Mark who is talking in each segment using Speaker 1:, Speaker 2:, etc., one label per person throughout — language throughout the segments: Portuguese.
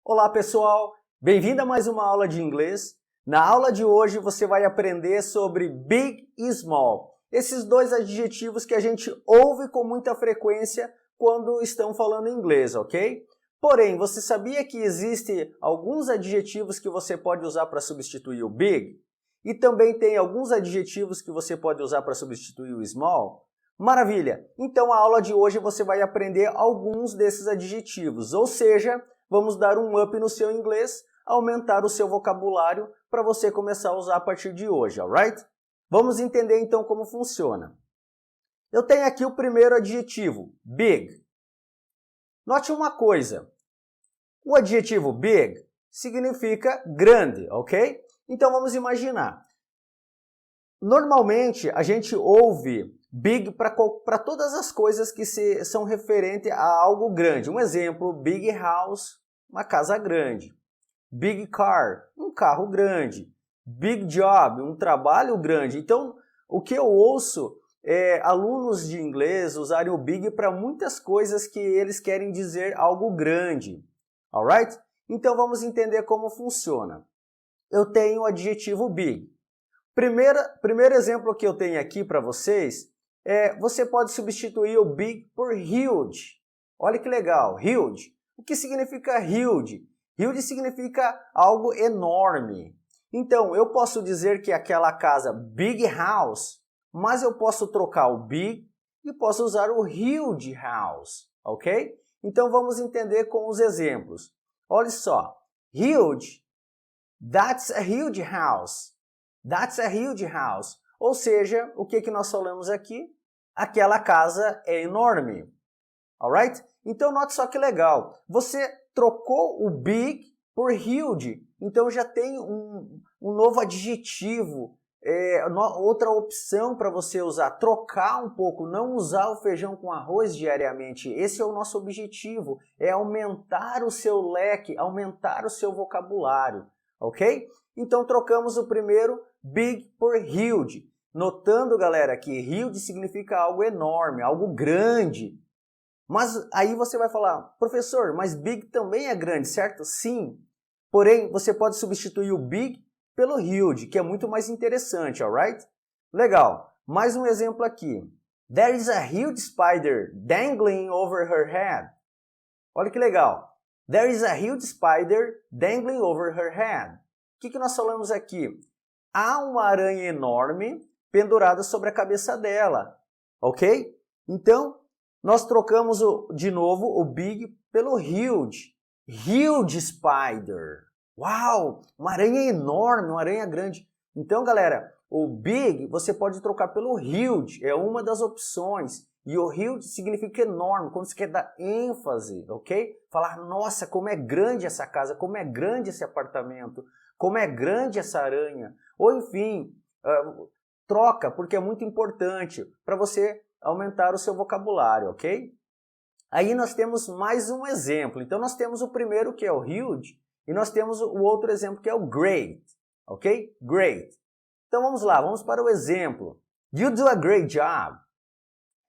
Speaker 1: Olá pessoal, bem-vindo a mais uma aula de inglês. Na aula de hoje você vai aprender sobre big e small, esses dois adjetivos que a gente ouve com muita frequência quando estão falando inglês, ok? Porém, você sabia que existem alguns adjetivos que você pode usar para substituir o big? E também tem alguns adjetivos que você pode usar para substituir o small? Maravilha! Então a aula de hoje você vai aprender alguns desses adjetivos, ou seja, vamos dar um up no seu inglês, aumentar o seu vocabulário para você começar a usar a partir de hoje, alright? Vamos entender então como funciona. Eu tenho aqui o primeiro adjetivo, big. Note uma coisa, o adjetivo big significa grande, ok? Então vamos imaginar. Normalmente a gente ouve big para todas as coisas que são referentes a algo grande. Um exemplo, big house, uma casa grande. Big car, um carro grande. Big job, um trabalho grande. Então, o que eu ouço é alunos de inglês usarem o big para muitas coisas que eles querem dizer algo grande. Alright? Então vamos entender como funciona. Eu tenho o adjetivo big. Primeiro exemplo que eu tenho aqui para vocês é você pode substituir o big por huge. Olha que legal, huge. O que significa huge? Huge significa algo enorme. Então, eu posso dizer que aquela casa big house, mas eu posso trocar o big e posso usar o huge house, ok? Então vamos entender com os exemplos. Olha só, huge, that's a huge house. That's a huge house. Ou seja, o que nós falamos aqui? Aquela casa é enorme. Alright? Então, note só que legal. Você trocou o big por huge. Então, já tem um novo adjetivo, outra opção para você usar. Trocar um pouco, não usar o feijão com arroz diariamente. Esse é o nosso objetivo. É aumentar o seu leque, aumentar o seu vocabulário. Ok? Então, trocamos o primeiro big por huge. Notando, galera, que huge significa algo enorme, algo grande. Mas aí você vai falar, professor, mas big também é grande, certo? Sim. Porém, você pode substituir o big pelo huge, que é muito mais interessante, alright? Legal. Mais um exemplo aqui. There is a huge spider dangling over her head. Olha que legal. There is a huge spider dangling over her head. O que nós falamos aqui? Há uma aranha enorme pendurada sobre a cabeça dela, ok? Então, nós trocamos de novo o big pelo huge. Huge spider. Uau! Uma aranha enorme, uma aranha grande. Então, galera, o big você pode trocar pelo huge, é uma das opções. E o huge significa enorme, quando você quer dar ênfase, ok? Falar, nossa, como é grande essa casa, como é grande esse apartamento, como é grande essa aranha. Ou enfim, troca, porque é muito importante para você aumentar o seu vocabulário, ok? Aí nós temos mais um exemplo. Então nós temos o primeiro que é o huge e nós temos o outro exemplo que é o great, ok? Great. Então vamos lá, vamos para o exemplo. You do a great job.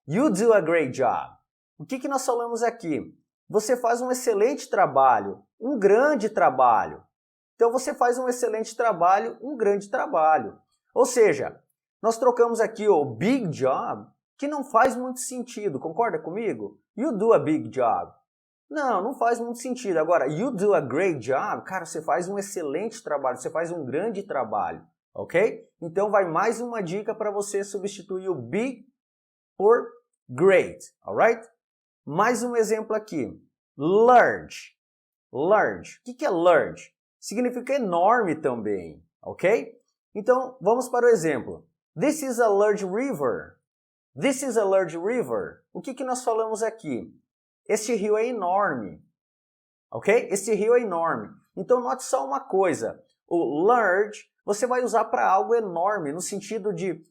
Speaker 1: You do a great job. O que nós falamos aqui? Você faz um excelente trabalho, um grande trabalho. Então você faz um excelente trabalho, um grande trabalho. Ou seja, nós trocamos aqui o big job, que não faz muito sentido, concorda comigo? You do a big job. Não faz muito sentido. Agora, you do a great job, cara, você faz um excelente trabalho, você faz um grande trabalho, ok? Então vai mais uma dica para você substituir o big por great, alright? Mais um exemplo aqui. Large. Large. O que é large? Significa enorme também, ok? Então, vamos para o exemplo. This is a large river. This is a large river. O que nós falamos aqui? Este rio é enorme, ok? Este rio é enorme. Então, note só uma coisa. O large, você vai usar para algo enorme, no sentido de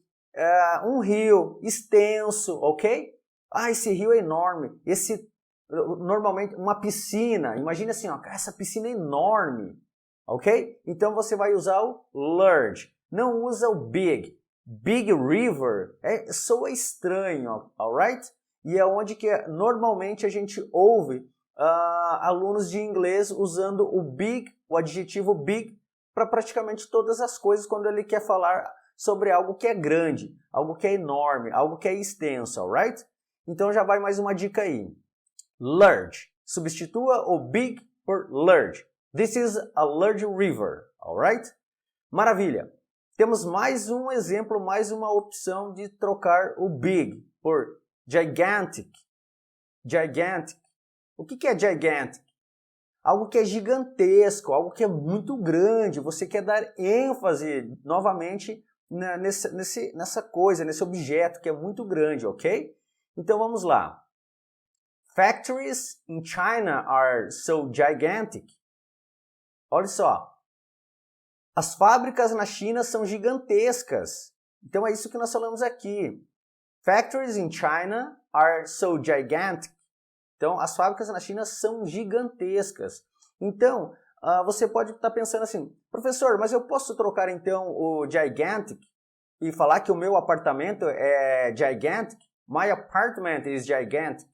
Speaker 1: um rio extenso, ok? Ah, esse rio é enorme. Normalmente, uma piscina. Imagina assim, ó, essa piscina é enorme. Ok? Então você vai usar o large. Não usa o big. Big river soa estranho, alright? E é onde que normalmente a gente ouve alunos de inglês usando o big, o adjetivo big, para praticamente todas as coisas quando ele quer falar sobre algo que é grande, algo que é enorme, algo que é extenso, alright? Então já vai mais uma dica aí. Large. Substitua o big por large. This is a large river, alright? Maravilha. Temos mais um exemplo, mais uma opção de trocar o big por gigantic. Gigantic. O que é gigantic? Algo que é gigantesco, algo que é muito grande. Você quer dar ênfase novamente nessa coisa, nesse objeto que é muito grande, ok? Então vamos lá. Factories in China are so gigantic. Olha só. As fábricas na China são gigantescas. Então é isso que nós falamos aqui. Factories in China are so gigantic. Então as fábricas na China são gigantescas. Então você pode estar pensando assim, professor, mas eu posso trocar então o gigantic e falar que o meu apartamento é gigantic? My apartment is gigantic.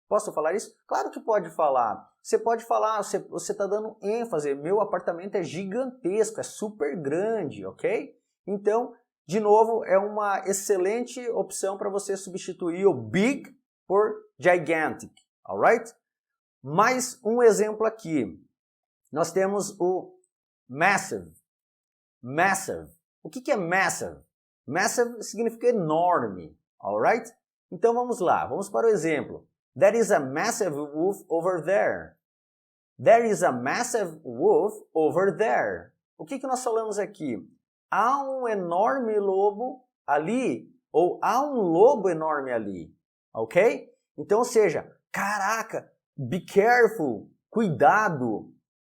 Speaker 1: Posso falar isso? Claro que pode falar. Você pode falar, você está dando ênfase, meu apartamento é gigantesco, é super grande, ok? Então, de novo, é uma excelente opção para você substituir o big por gigantic, alright? Mais um exemplo aqui. Nós temos o massive. Massive. O que é massive? Massive significa enorme, alright? Então vamos lá, vamos para o exemplo. There is a massive wolf over there. There is a massive wolf over there. O que nós falamos aqui? Há um enorme lobo ali, ou há um lobo enorme ali, ok? Então, ou seja, caraca, be careful, cuidado.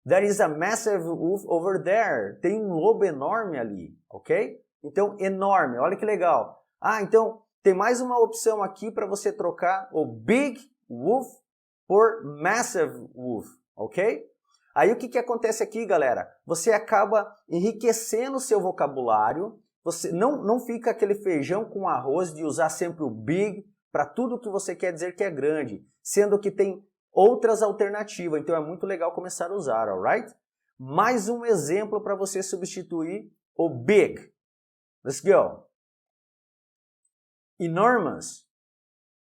Speaker 1: There is a massive wolf over there. Tem um lobo enorme ali, ok? Então, enorme, olha que legal. Então, tem mais uma opção aqui para você trocar o big wolf por massive wolf, ok? Aí o que acontece aqui, galera? Você acaba enriquecendo o seu vocabulário, você não fica aquele feijão com arroz de usar sempre o big para tudo que você quer dizer que é grande, sendo que tem outras alternativas, então é muito legal começar a usar, alright? Mais um exemplo para você substituir o big. Let's go. Enormous.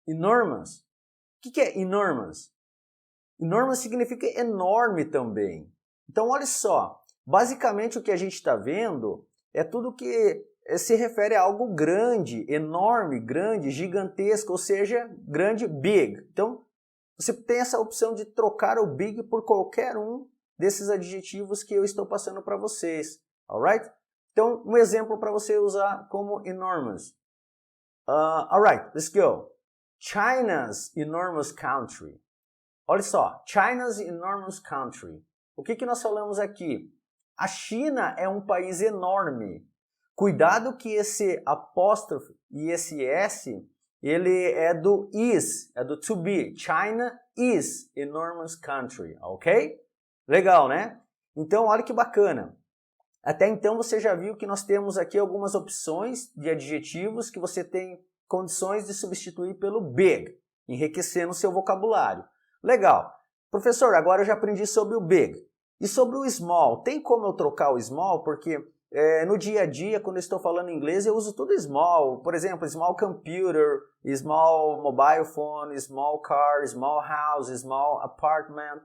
Speaker 1: Enormous. O que é enormous? Enormous significa enorme também. Então, olha só. Basicamente, o que a gente está vendo é tudo que se refere a algo grande, enorme, grande, gigantesco, ou seja, grande, big. Então, você tem essa opção de trocar o big por qualquer um desses adjetivos que eu estou passando para vocês. Alright? Então, um exemplo para você usar como enormous. Alright, let's go. China's enormous country. Olha só, China's enormous country. O que nós falamos aqui? A China é um país enorme. Cuidado que esse apóstrofe e esse S, ele é do is, é do to be. China is enormous country, ok? Legal, né? Então, olha que bacana. Até então você já viu que nós temos aqui algumas opções de adjetivos que você tem condições de substituir pelo big, enriquecendo o seu vocabulário. Legal. Professor, agora eu já aprendi sobre o big. E sobre o small, tem como eu trocar o small? Porque no dia a dia, quando eu estou falando inglês, eu uso tudo small. Por exemplo, small computer, small mobile phone, small car, small house, small apartment.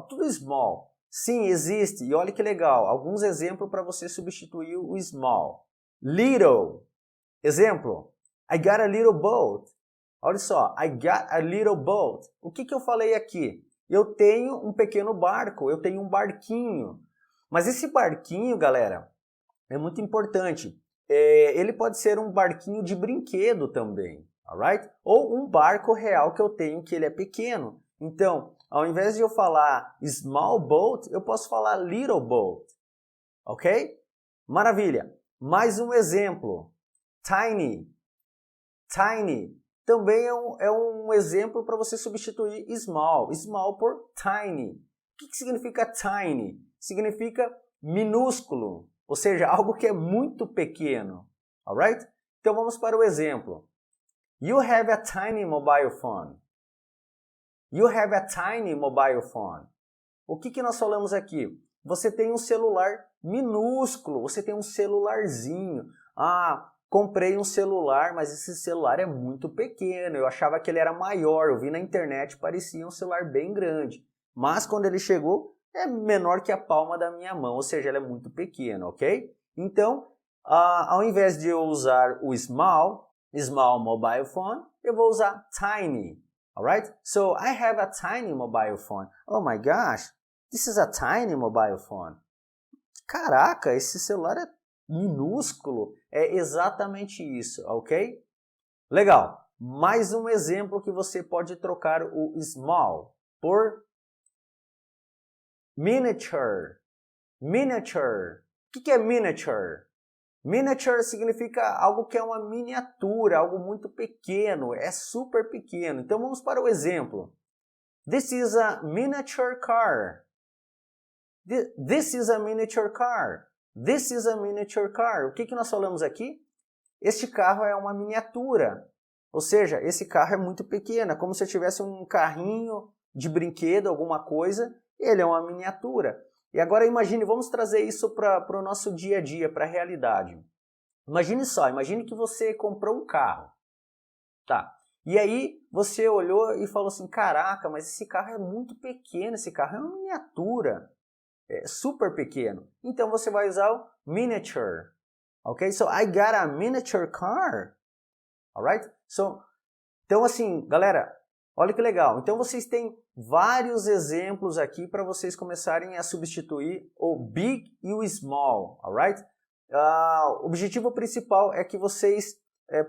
Speaker 1: Tudo small. Sim, existe. E olha que legal. Alguns exemplos para você substituir o small. Little. Exemplo. I got a little boat. Olha só. I got a little boat. O que eu falei aqui? Eu tenho um pequeno barco. Eu tenho um barquinho. Mas esse barquinho, galera, é muito importante. Ele pode ser um barquinho de brinquedo também. Alright? Ou um barco real que eu tenho que ele é pequeno. Então, ao invés de eu falar small boat, eu posso falar little boat. Ok? Maravilha. Mais um exemplo. Tiny. Tiny. Também é um exemplo para você substituir small. Small por tiny. O que significa tiny? Significa minúsculo. Ou seja, algo que é muito pequeno. Alright? Então vamos para o exemplo. You have a tiny mobile phone. You have a tiny mobile phone. O que nós falamos aqui? Você tem um celular minúsculo, você tem um celularzinho. Ah, comprei um celular, mas esse celular é muito pequeno, eu achava que ele era maior, eu vi na internet, parecia um celular bem grande. Mas quando ele chegou, é menor que a palma da minha mão, ou seja, ele é muito pequeno, ok? Então, ao invés de eu usar o small mobile phone, eu vou usar tiny, alright? So, I have a tiny mobile phone. Oh my gosh, this is a tiny mobile phone. Caraca, esse celular é minúsculo. É exatamente isso, ok? Legal. Mais um exemplo que você pode trocar o small por miniature. Miniature. O que é miniature? Miniature significa algo que é uma miniatura, algo muito pequeno, é super pequeno. Então vamos para o exemplo. This is a miniature car. This is a miniature car. This is a miniature car. O que nós falamos aqui? Este carro é uma miniatura. Ou seja, esse carro é muito pequeno. É como se eu tivesse um carrinho de brinquedo, alguma coisa. Ele é uma miniatura. E agora imagine, vamos trazer isso para o nosso dia a dia, para a realidade. Imagine só, imagine que você comprou um carro. Tá. E aí você olhou e falou assim, caraca, mas esse carro é muito pequeno, esse carro é uma miniatura. É super pequeno. Então você vai usar o miniature. Ok? So, I got a miniature car. Alright? So, então assim, galera, olha que legal. Então vocês têm vários exemplos aqui para vocês começarem a substituir o big e o small. Alright? O objetivo principal é que vocês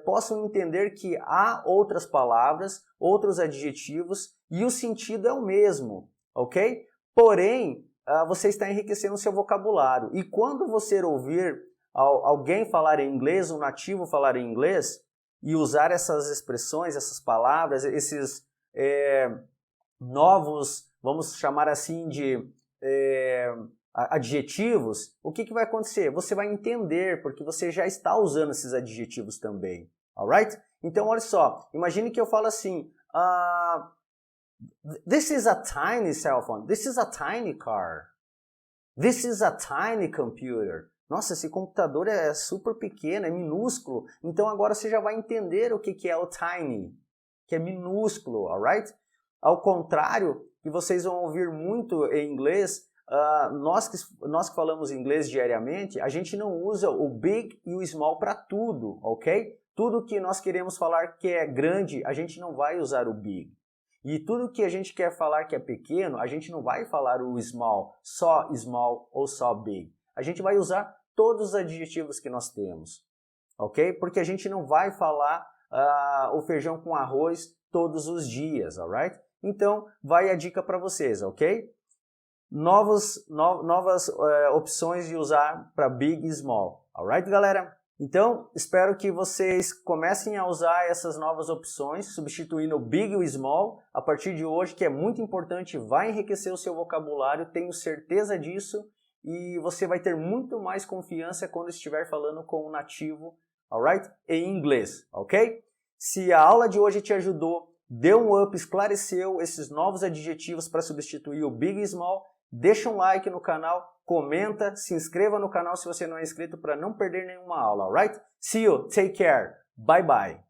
Speaker 1: possam entender que há outras palavras, outros adjetivos e o sentido é o mesmo. Ok? Porém, você está enriquecendo o seu vocabulário. E quando você ouvir alguém falar em inglês, um nativo falar em inglês, e usar essas expressões, essas palavras, esses novos, vamos chamar assim de adjetivos, o que vai acontecer? Você vai entender, porque você já está usando esses adjetivos também. Alright? Então, olha só, imagine que eu falo assim... This is a tiny cell phone. This is a tiny car. This is a tiny computer. Nossa, esse computador é super pequeno, é minúsculo. Então agora você já vai entender o que é o tiny, que é minúsculo, alright? Ao contrário, que vocês vão ouvir muito em inglês, nós que falamos inglês diariamente, a gente não usa o big e o small para tudo, ok? Tudo que nós queremos falar que é grande, a gente não vai usar o big. E tudo que a gente quer falar que é pequeno, a gente não vai falar o small ou só big. A gente vai usar todos os adjetivos que nós temos, ok? Porque a gente não vai falar o feijão com arroz todos os dias, alright? Então, vai a dica para vocês, ok? Novas opções de usar para big e small, alright, galera? Então, espero que vocês comecem a usar essas novas opções, substituindo o big e o small, a partir de hoje, que é muito importante, vai enriquecer o seu vocabulário, tenho certeza disso, e você vai ter muito mais confiança quando estiver falando com um nativo, alright? Em inglês, ok? Se a aula de hoje te ajudou, deu um up, esclareceu esses novos adjetivos para substituir o big e small, deixa um like no canal, comenta, se inscreva no canal se você não é inscrito para não perder nenhuma aula, alright? See you, take care, bye bye!